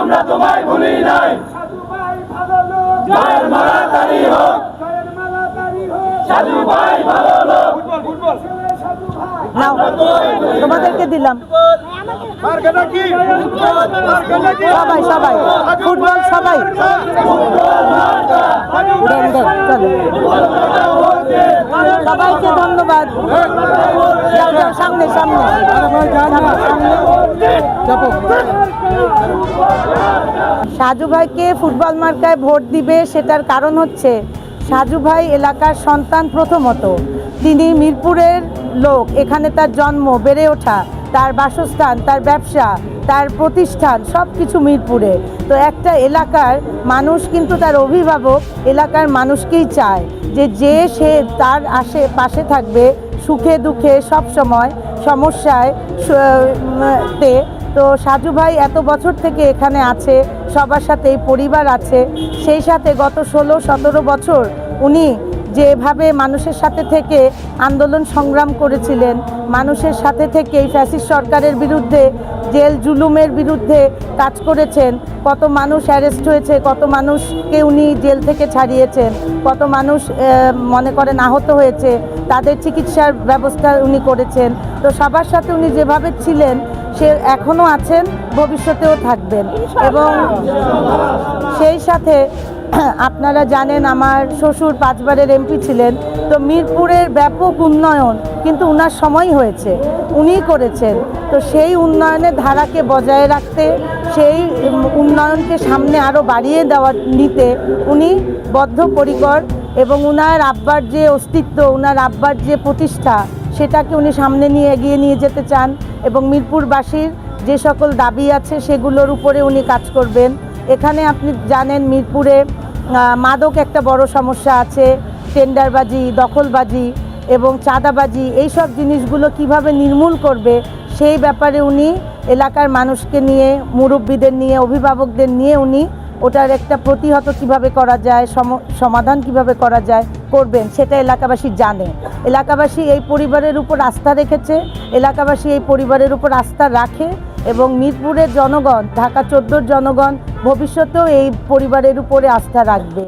আমরা তোমায় ভুলি নাই। সাধু ভাই ভালো লোক, জয়ের মালা তারি হোক, জয়ের মালা তারি হোক। সাধু ভাই ভালো লোক। ছেলে সাধু ভাই, নাও তোমাদেরকে দিলাম সবাই সবাই ফুটবল সবাই চলো সবাইকে ধন্যবাদ। যাও যাও সামনে সামনে সাজু ভাইকে ফুটবল মার্কায় ভোট দিবে, সেটার কারণ হচ্ছে সাজু ভাই এলাকার সন্তান। প্রথমত তিনি মিরপুরের লোক, এখানে তার জন্ম, বেড়ে ওঠা, তার বাসস্থান, তার ব্যবসা, তার প্রতিষ্ঠান সব কিছু মিরপুরে। তো একটা এলাকার মানুষ কিন্তু তার অভিভাবক এলাকার মানুষকেই চায় যে সে তার পাশে থাকবে সুখে দুঃখে সব সময়, সমস্যায় তে। তো সাজু ভাই এত বছর থেকে এখানে আছে, সবার সাথে এই পরিবার আছে। সেই সাথে গত 16-17 বছর উনি যেভাবে মানুষের সাথে থেকে আন্দোলন সংগ্রাম করেছিলেন, মানুষের সাথে থেকে এই ফ্যাসিস্ট সরকারের বিরুদ্ধে জেল জুলুমের বিরুদ্ধে কাজ করেছেন। কত মানুষ অ্যারেস্ট হয়েছে, কত মানুষকে উনি জেল থেকে ছাড়িয়েছেন, কত মানুষ মনে করেন আহত হয়েছে, তাদের চিকিৎসার ব্যবস্থা উনি করেছেন। তো সবার সাথে উনি যেভাবে ছিলেন সে এখনও আছেন, ভবিষ্যতেও থাকবেন। এবং সেই সাথে আপনারা জানেন আমার শ্বশুর 5 বারের এমপি ছিলেন। তো মিরপুরের ব্যাপক উন্নয়ন কিন্তু উনার সময় হয়েছে, উনিই করেছেন। তো সেই উন্নয়নের ধারাকে বজায় রাখতে, সেই উন্নয়নকে সামনে আরও বাড়িয়ে নিতে উনি বদ্ধপরিকর। এবং উনার আব্বার যে অস্তিত্ব, উনার আব্বার যে প্রতিষ্ঠা, সেটাকে উনি সামনে নিয়ে এগিয়ে নিয়ে যেতে চান। এবং মিরপুরবাসীর যে সকল দাবি আছে সেগুলোর উপরে উনি কাজ করবেন। এখানে আপনি জানেন মিরপুরে মাদক একটা বড় সমস্যা আছে, টেন্ডারবাজি, দখলবাজি এবং চাঁদাবাজি, এই সব জিনিসগুলো কিভাবে নির্মূল করবে সেই ব্যাপারে উনি এলাকার মানুষকে নিয়ে, মুরব্বীদের নিয়ে, অভিভাবকদের নিয়ে উনি ওটার একটা প্রতিহত কিভাবে করা যায়, সমাধান কিভাবে করা যায় করবেন, সেটা এলাকাবাসী জানে। এলাকাবাসী এই পরিবারের উপর আস্থা রেখেছে, এলাকাবাসী এই পরিবারের উপর আস্থা রাখে। এবং মিরপুরের জনগণ, ঢাকা 14 জনগণ ভবিষ্যতেও এই পরিবারের উপরে আস্থা রাখবে।